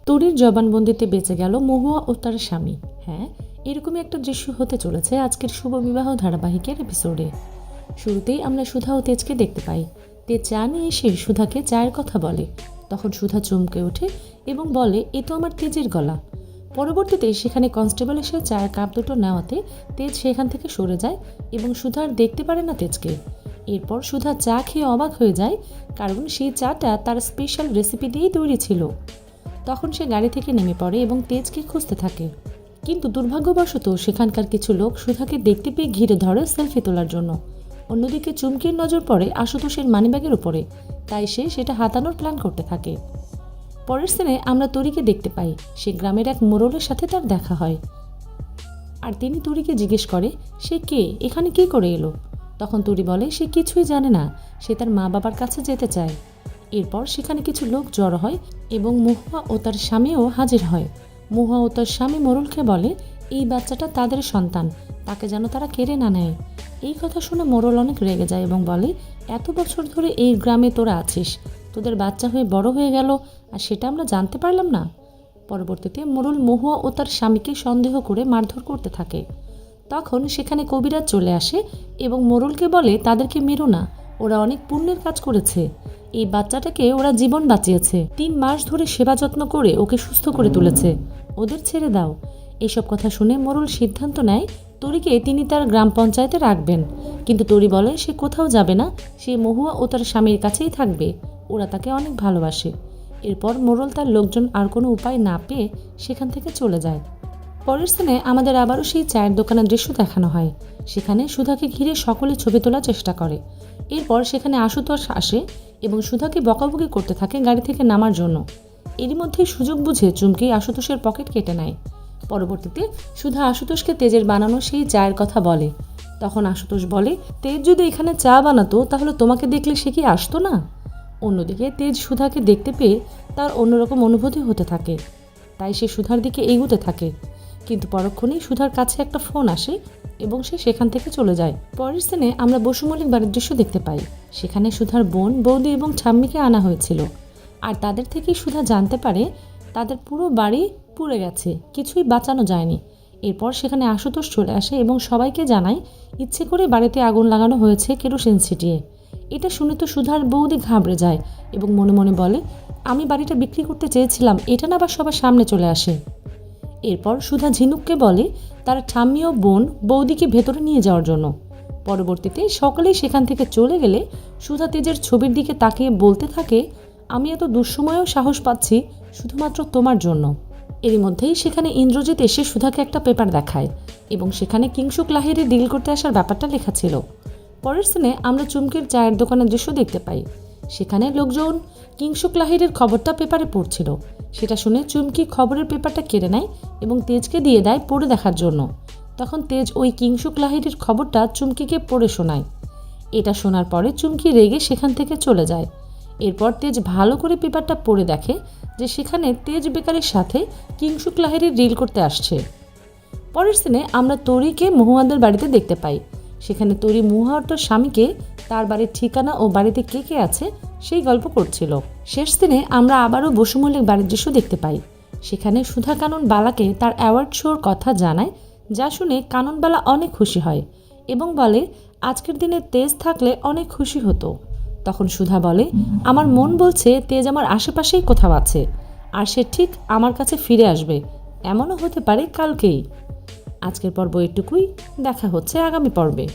তরির জবানবন্দিতে বেঁচে গেল মহুয়া ও তার স্বামী। হ্যাঁ, এরকমই একটা দৃশ্য হতে চলেছে আজকের শুভ বিবাহ ধারাবাহিকের এপিসোডে। শুরুতেই আমরা সুধা ও তেজকে দেখতে পাই। তেজ চা নিয়ে এসে সুধাকে চায়ের কথা বলে। তখন সুধা চমকে ওঠে এবং বলে, এ তো আমার তেজের গলা। পরবর্তীতে সেখানে কনস্টেবল এসে চায়ের কাপ দুটো নেওয়াতে তেজ সেখান থেকে সরে যায় এবং সুধা আর দেখতে পারে না তেজকে। এরপর সুধা চা খেয়ে অবাক হয়ে যায়, কারণ সেই চাটা তার স্পেশাল রেসিপি দিয়েই তৈরি ছিল। তখন সে গাড়ি থেকে নেমে পড়ে এবং তেজকে খুঁজতে থাকে, কিন্তু দুর্ভাগ্যবশত সেখানকার কিছু লোক সুধাকে দেখতে পেয়ে ঘিরে ধরে সেলফি তোলার জন্য। অন্যদিকে চুমকির নজর পড়ে আশুতোষের মানিব্যাগের উপরে, তাই সে সেটা হাতানোর প্ল্যান করতে থাকে। পরের সিনে আমরা তরিকে দেখতে পাই। সে গ্রামের এক মোড়লের সাথে তার দেখা হয়, আর তিনি তরিকে জিজ্ঞেস করে সে কে, এখানে কি করে এলো। তখন তরি বলে সে কিছুই জানে না, সে তার মা বাবার কাছে যেতে চায়। এরপর সেখানে কিছু লোক জড়ো হয় এবং মহুয়া ও তার স্বামীও হাজির হয়। মহুয়া ও তার স্বামী মোড়লকে বলে এই বাচ্চাটা তাদের সন্তান, তাকে যেন তারা কেড়ে না নেয়। এই কথা শুনে মোড়ল অনেক রেগে যায় এবং বলে, এত বছর ধরে এই গ্রামে তোরা আছিস, তোদের বাচ্চা হয়ে বড় হয়ে গেল আর সেটা আমরা জানতে পারলাম না। পরবর্তীতে মোড়ল মহুয়া ও তার স্বামীকে সন্দেহ করে মারধর করতে থাকে। তখন সেখানে কবিরাজ চলে আসে এবং মোড়লকে বলে তাদেরকে মেরো না, ওরা অনেক পুণ্যের কাজ করেছে, এই বাচ্চাটাকে ওরা জীবন বাঁচিয়েছে, ৩ মাস ধরে সেবা যত্ন করে ওকে সুস্থ করে তুলেছে, ওদের ছেড়ে দাও। এইসব কথা শুনে মোড়ল সিদ্ধান্ত নেয় তরিকে তিনি তার গ্রাম পঞ্চায়েতে রাখবেন, কিন্তু তরি বলে সে কোথাও যাবে না, সে মহুয়া ও তার স্বামীর কাছেই থাকবে, ওরা তাকে অনেক ভালোবাসে। এরপর মোড়ল তার লোকজন আর কোনো উপায় না পেয়ে সেখান থেকে চলে যায়। পরের স্থানে আমাদের আবারও সেই চায়ের দোকানের দৃশ্য দেখানো হয়। সেখানে সুধাকে ঘিরে সকলে ছবি তোলার চেষ্টা করে। এরপর সেখানে আশুতোষ আসে এবং সুধাকে বকাবকি করতে থাকে গাড়ি থেকে নামার জন্য। এরই মধ্যেই সুযোগ বুঝে চুমকি আশুতোষের পকেট কেটে নেয়। পরবর্তীতে সুধা আশুতোষকে তেজের বানানো সেই চায়ের কথা বলে। তখন আশুতোষ বলে, তেজ যদি এখানে চা বানাতো তাহলে তোমাকে দেখলে সে কি আসতো না। অন্যদিকে তেজ সুধাকে দেখতে পেয়ে তার অন্যরকম অনুভূতি হতে থাকে, তাই সে সুধার দিকে এগোতে থাকে। কিন্তু পরক্ষণেই সুধার কাছে একটা ফোন আসে এবং সে সেখান থেকে চলে যায়। পরের স্থানে আমরা বসু মল্লিক বাড়ির দৃশ্য দেখতে পাই। সেখানে সুধার বোন, বৌদি এবং ঠাম্মিকে আনা হয়েছিল, আর তাদের থেকেই সুধা জানতে পারে তাদের পুরো বাড়ি পুড়ে গেছে, কিছুই বাঁচানো যায়নি। এরপর সেখানে আশুতোষ চলে আসে এবং সবাইকে জানায় ইচ্ছে করে বাড়িতে আগুন লাগানো হয়েছে কেরোসিন ছিটিয়ে। এটা শুনে তো সুধার বৌদি ঘাবড়ে যায় এবং মনে মনে বলে, আমি বাড়িটা বিক্রি করতে চেয়েছিলাম, এটা না আবার সবার সামনে চলে আসে। এরপর সুধা ঝিনুককে বলে তার ঠাম্মি ও বোন বৌদিকে ভেতরে নিয়ে যাওয়ার জন্য। পরবর্তীতে সকলেই সেখান থেকে চলে গেলে সুধা তেজের ছবির দিকে তাকিয়ে বলতে থাকে, আমি এত দুঃসময়েও সাহস পাচ্ছি শুধুমাত্র তোমার জন্য। এরই মধ্যেই সেখানে ইন্দ্রজিৎ এসে সুধাকে একটা পেপার দেখায় এবং সেখানে কিংসুক লাহিড়ী ডিল করতে আসার ব্যাপারটা লেখা ছিল। পরের সিনে আমরা চুমকির চায়ের দোকানের দৃশ্য দেখতে পাই। সেখানে লোকজন কিংসুক লাহিড়ীর খবরটা পেপারে পড়ছিল। সেটা শুনে চুমকি খবরের পেপারটা কেড়ে নেয় এবং তেজকে দিয়ে দেয় পড়ে দেখার জন্য। তখন তেজ ওই কিংসুক লাহিড়ীর খবরটা চুমকিকে পড়ে শোনায়। এটা শোনার পরে চুমকি রেগে সেখান থেকে চলে যায়। এরপর তেজ ভালো করে পেপারটা পড়ে দেখে যে সেখানে তেজ বেকারের সাথে কিংসুক লাহিড়ী ডিল করতে আসছে। পরের সিনে আমরা তরিকে মহুয়াদের বাড়িতে দেখতে পাই। সেখানে তরি মহুয়ার স্বামীকে তার বাড়ির ঠিকানা ও বাড়িতে কে কে আছে সেই গল্প করছিল। শেষ দিনে আমরা আবারও বসু মল্লিক বাড়ির দৃশ্য দেখতে পাই। সেখানে সুধা কানন বালাকে তার অ্যাওয়ার্ড শোর কথা জানায়, যা শুনে কাননবালা অনেক খুশি হয় এবং বলে আজকের দিনে তেজ থাকলে অনেক খুশি হতো। তখন সুধা বলে, আমার মন বলছে তেজ আমার আশেপাশেই কোথাও আছে, আর সে ঠিক আমার কাছে ফিরে আসবে, এমনও হতে পারে কালকেই। আজকের পর্ব এটুকুই, দেখা হচ্ছে আগামী পর্বে।